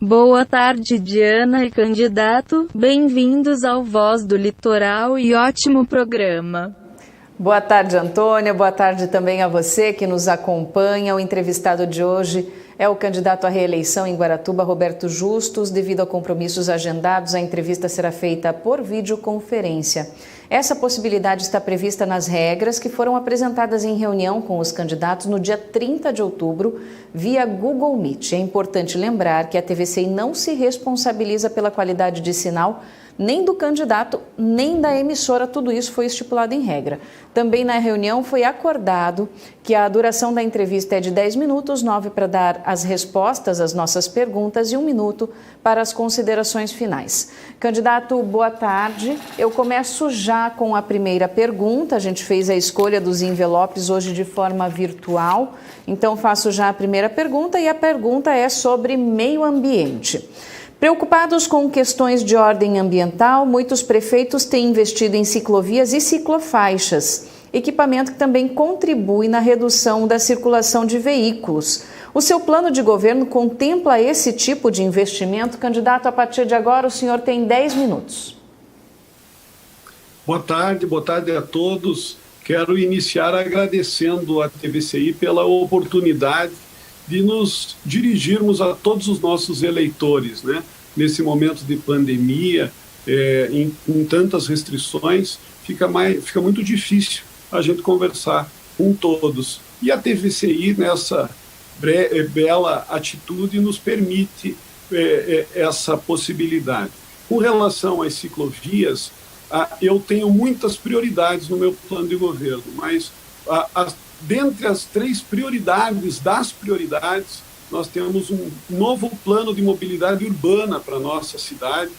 Boa tarde, Diana e candidato. Bem-vindos ao Voz do Litoral e ótimo programa. Boa tarde, Antônia. Boa tarde também a você que nos acompanha. O entrevistado de hoje é o candidato à reeleição em Guaratuba, Roberto Justus. Devido a compromissos agendados, a entrevista será feita por videoconferência. Essa possibilidade está prevista nas regras que foram apresentadas em reunião com os candidatos no dia 30 de outubro, via Google Meet. É importante lembrar que a TVCI não se responsabiliza pela qualidade de sinal nem do candidato, nem da emissora, tudo isso foi estipulado em regra. Também na reunião foi acordado que a duração da entrevista é de 10 minutos, 9 para dar as respostas às nossas perguntas e 1 minuto para as considerações finais. Candidato, boa tarde. Eu começo já com a primeira pergunta. A gente fez a escolha dos envelopes hoje de forma virtual, então faço já a primeira pergunta e a pergunta é sobre meio ambiente. Preocupados com questões de ordem ambiental, muitos prefeitos têm investido em ciclovias e ciclofaixas, equipamento que também contribui na redução da circulação de veículos. O seu plano de governo contempla esse tipo de investimento? Candidato, a partir de agora o senhor tem 10 minutos. Boa tarde a todos. Quero iniciar agradecendo à TVCI pela oportunidade de nos dirigirmos a todos os nossos eleitores, né? Nesse momento de pandemia, em tantas restrições, fica muito difícil a gente conversar com todos. E a TVCI, nessa bela atitude, nos permite essa possibilidade. Com relação às ciclovias, eu tenho muitas prioridades no meu plano de governo, mas dentre as 3 prioridades das prioridades, nós temos um novo plano de mobilidade urbana para a nossa cidade,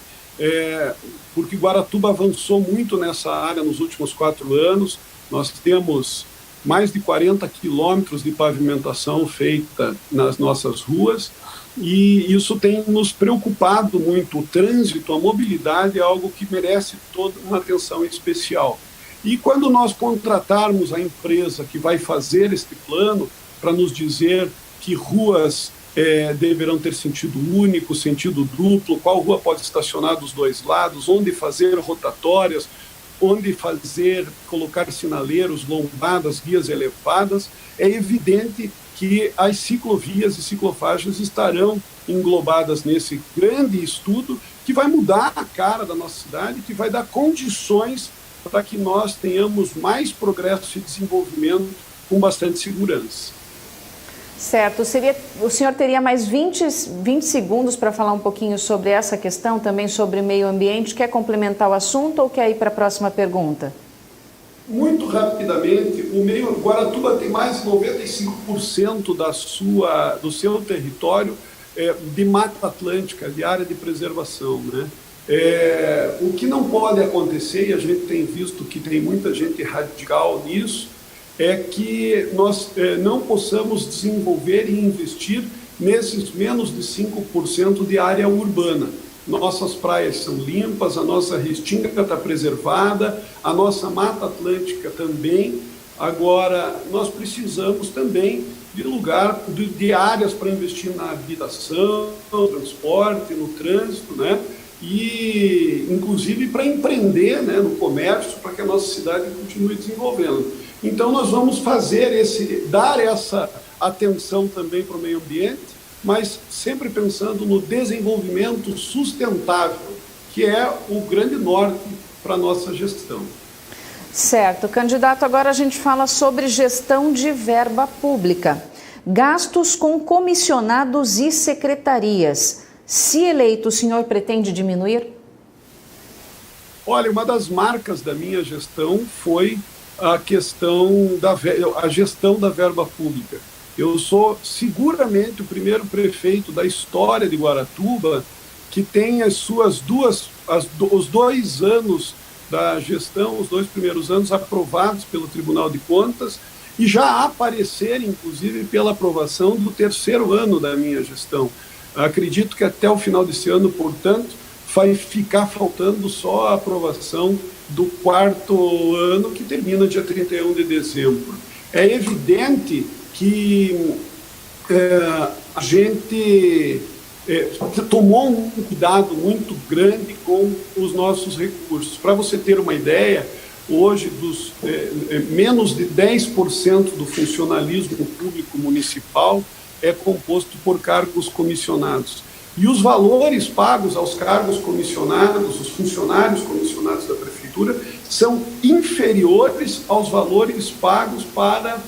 porque Guaratuba avançou muito nessa área nos últimos 4 anos. Nós temos mais de 40 quilômetros de pavimentação feita nas nossas ruas, e isso tem nos preocupado muito. O trânsito, a mobilidade é algo que merece toda uma atenção especial. E quando nós contratarmos a empresa que vai fazer este plano para nos dizer que ruas deverão ter sentido único, sentido duplo, qual rua pode estacionar dos 2 lados, onde fazer rotatórias, onde colocar sinaleiros, lombadas, guias elevadas, é evidente que as ciclovias e ciclofaixas estarão englobadas nesse grande estudo que vai mudar a cara da nossa cidade, que vai dar condições para que nós tenhamos mais progresso e desenvolvimento com bastante segurança. Certo. O senhor teria mais 20 segundos para falar um pouquinho sobre essa questão, também sobre meio ambiente. Quer complementar o assunto ou quer ir para a próxima pergunta? Muito rapidamente, Guaratuba tem mais de 95% do seu território de mata atlântica, de área de preservação, né? O que não pode acontecer, e a gente tem visto que tem muita gente radical nisso, é que nós não possamos desenvolver e investir nesses menos de 5% de área urbana. Nossas praias são limpas, a nossa restinga está preservada, a nossa mata atlântica também. Agora, nós precisamos também de áreas para investir na habitação, no transporte, no trânsito, né? E inclusive para empreender, né, no comércio, para que a nossa cidade continue desenvolvendo. Então nós vamos dar essa atenção também para o meio ambiente, mas sempre pensando no desenvolvimento sustentável, que é o grande norte para a nossa gestão. Certo. Candidato, agora a gente fala sobre gestão de verba pública. Gastos com comissionados e secretarias. Se eleito, o senhor pretende diminuir? Olha, uma das marcas da minha gestão foi a gestão da verba pública. Eu sou seguramente o primeiro prefeito da história de Guaratuba que tem os 2 anos da gestão, os 2 primeiros anos aprovados pelo Tribunal de Contas e já aparecer, inclusive, pela aprovação do 3º ano da minha gestão. Acredito que até o final desse ano, portanto, vai ficar faltando só a aprovação do 4º ano, que termina dia 31 de dezembro. É evidente que a gente tomou um cuidado muito grande com os nossos recursos. Para você ter uma ideia, hoje, menos de 10% do funcionalismo público municipal é composto por cargos comissionados. E os valores pagos aos cargos comissionados, os funcionários comissionados da Prefeitura, são inferiores aos valores pagos para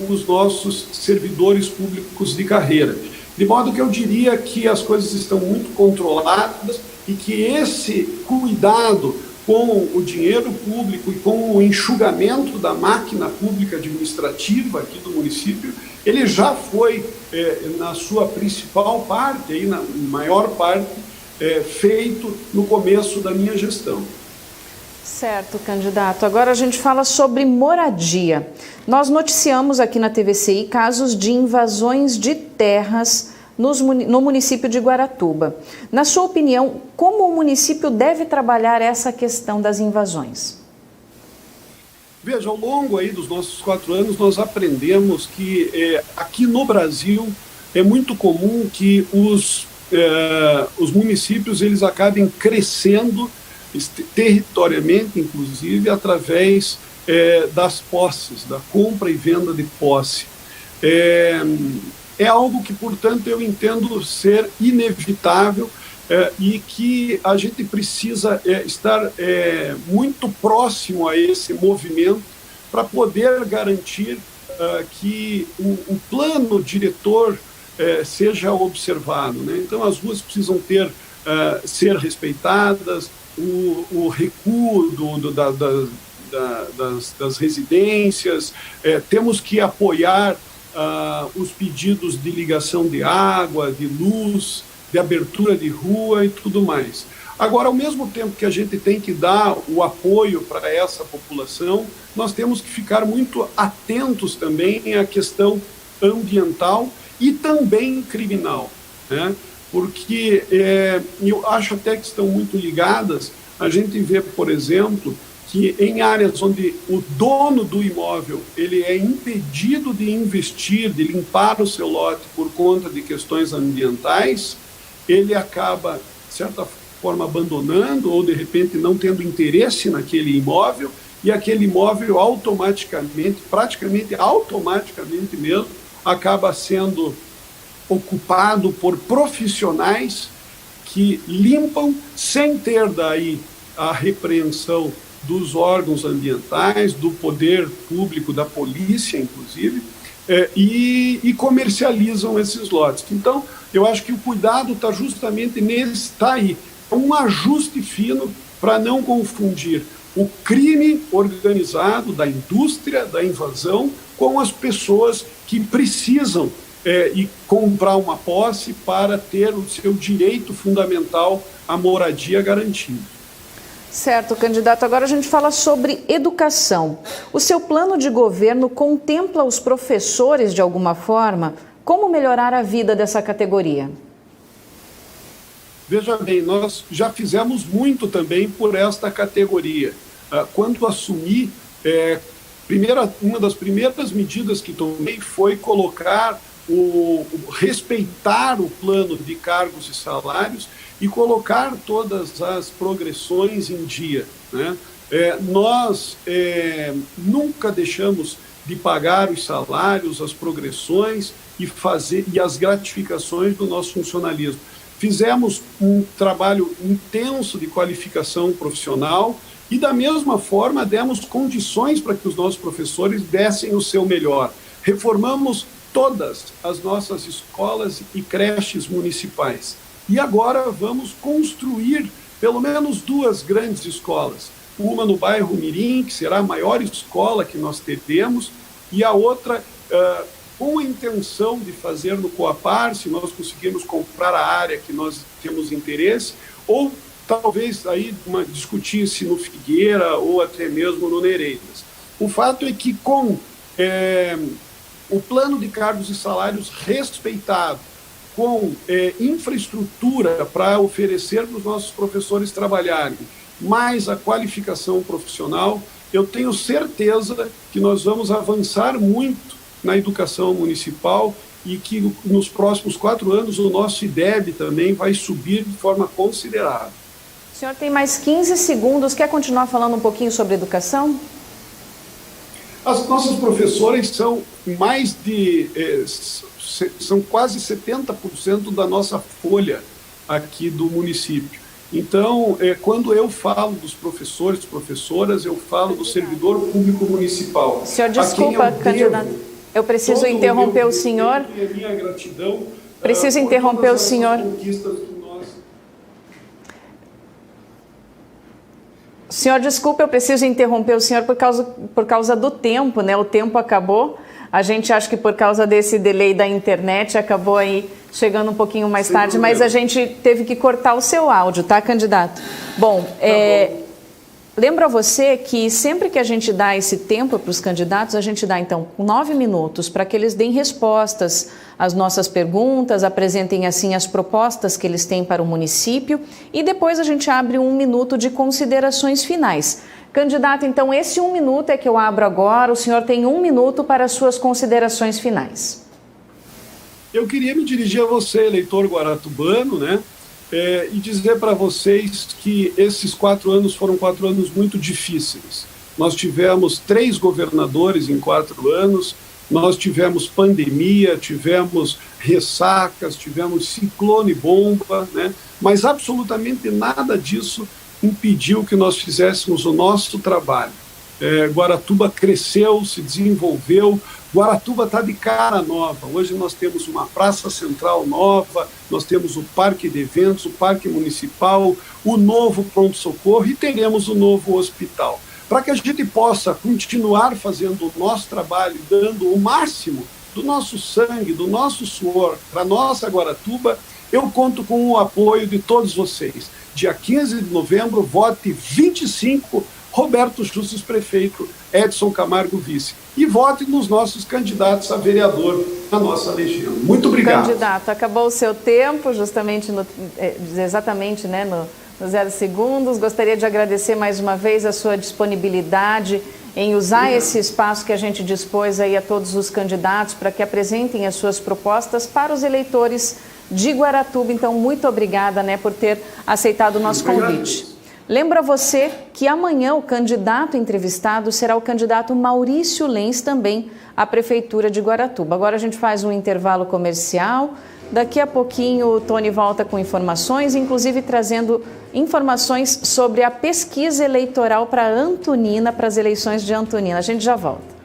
os nossos servidores públicos de carreira. De modo que eu diria que as coisas estão muito controladas e que esse cuidado com o dinheiro público e com o enxugamento da máquina pública administrativa aqui do município, ele já foi, na sua principal parte, aí, na maior parte, feito no começo da minha gestão. Certo, candidato. Agora a gente fala sobre moradia. Nós noticiamos aqui na TVCI casos de invasões de terras no município de Guaratuba. Na sua opinião, como o município deve trabalhar essa questão das invasões? Veja, ao longo aí dos nossos 4 anos, nós aprendemos que aqui no Brasil é muito comum que os municípios eles acabem crescendo territorialmente, inclusive, através das posses, da compra e venda de posse. É algo que, portanto, eu entendo ser inevitável e que a gente precisa estar muito próximo a esse movimento para poder garantir que o plano diretor seja observado, né? Então, as ruas precisam ser respeitadas, o recuo das residências, temos que apoiar os pedidos de ligação de água, de luz, de abertura de rua e tudo mais. Agora, ao mesmo tempo que a gente tem que dar o apoio para essa população, nós temos que ficar muito atentos também à questão ambiental e também criminal, né? Porque eu acho até que estão muito ligadas. A gente vê, por exemplo, que em áreas onde o dono do imóvel ele é impedido de investir, de limpar o seu lote por conta de questões ambientais, ele acaba, de certa forma, abandonando ou, de repente, não tendo interesse naquele imóvel, e aquele imóvel automaticamente, praticamente automaticamente mesmo, acaba sendo ocupado por profissionais que limpam sem ter daí a repreensão dos órgãos ambientais, do poder público, da polícia, inclusive, e comercializam esses lotes. Então, eu acho que o cuidado está justamente está aí. É um ajuste fino para não confundir o crime organizado da indústria, da invasão, com as pessoas que precisam e comprar uma posse para ter o seu direito fundamental à moradia garantido. Certo, candidato. Agora a gente fala sobre educação. O seu plano de governo contempla os professores de alguma forma? Como melhorar a vida dessa categoria? Veja bem, nós já fizemos muito também por esta categoria. Quando assumi, uma das primeiras medidas que tomei foi colocar respeitar o plano de cargos e salários e colocar todas as progressões em dia, né? Nós nunca deixamos de pagar os salários, as progressões e as gratificações do nosso funcionalismo. Fizemos um trabalho intenso de qualificação profissional e, da mesma forma, demos condições para que os nossos professores dessem o seu melhor. Reformamos todas as nossas escolas e creches municipais. E agora vamos construir pelo menos 2 grandes escolas. Uma no bairro Mirim, que será a maior escola que nós teremos, e a outra com a intenção de fazer no Coapar, se nós conseguirmos comprar a área que nós temos interesse, ou talvez aí discutir-se no Figueira ou até mesmo no Nereidas. O fato é que com o plano de cargos e salários respeitado, com infraestrutura para oferecer para os nossos professores trabalharem, mais a qualificação profissional, eu tenho certeza que nós vamos avançar muito na educação municipal e que nos próximos 4 anos o nosso IDEB também vai subir de forma considerável. O senhor tem mais 15 segundos, quer continuar falando um pouquinho sobre educação? As nossas professoras são são quase 70% da nossa folha aqui do município. Então, quando eu falo dos professores, professoras, eu falo do servidor público municipal. O senhor, desculpa, candidato, eu preciso interromper o senhor. E a minha gratidão. Preciso interromper o senhor. Senhor, desculpa, eu preciso interromper o senhor por causa do tempo, né? O tempo acabou. A gente acha que por causa desse delay da internet acabou aí chegando um pouquinho mais tarde, mas a gente teve que cortar o seu áudio, tá, candidato? Bom, lembro a você que sempre que a gente dá esse tempo para os candidatos, a gente dá, então, 9 minutos para que eles deem respostas às nossas perguntas, apresentem, assim, as propostas que eles têm para o município e depois a gente abre 1 minuto de considerações finais. Candidato, então, esse 1 minuto é que eu abro agora. O senhor tem 1 minuto para as suas considerações finais. Eu queria me dirigir a você, eleitor guaratubano, né? E dizer para vocês que esses 4 anos foram 4 anos muito difíceis. Nós tivemos 3 governadores em 4 anos, nós tivemos pandemia, tivemos ressacas, tivemos ciclone bomba, né? Mas absolutamente nada disso impediu que nós fizéssemos o nosso trabalho. Guaratuba cresceu, se desenvolveu, Guaratuba está de cara nova. Hoje nós temos uma praça central nova, nós temos o parque de eventos, o parque municipal, o novo pronto-socorro e teremos o novo hospital. Para que a gente possa continuar fazendo o nosso trabalho, dando o máximo do nosso sangue, do nosso suor para a nossa Guaratuba, eu conto com o apoio de todos vocês. Dia 15 de novembro, vote 25, Roberto Justus prefeito, Edson Camargo vice. E vote nos nossos candidatos a vereador na nossa legião. Muito obrigado. Candidato, acabou o seu tempo, justamente exatamente, né, no 0 segundos. Gostaria de agradecer mais uma vez a sua disponibilidade em usar esse espaço que a gente dispôs aí a todos os candidatos para que apresentem as suas propostas para os eleitores de Guaratuba. Então, muito obrigada, né, por ter aceitado o nosso convite. Lembro a você que amanhã o candidato entrevistado será o candidato Maurício Lenz, também à Prefeitura de Guaratuba. Agora a gente faz um intervalo comercial. Daqui a pouquinho o Tony volta com informações, inclusive trazendo informações sobre a pesquisa eleitoral para Antonina, para as eleições de Antonina. A gente já volta.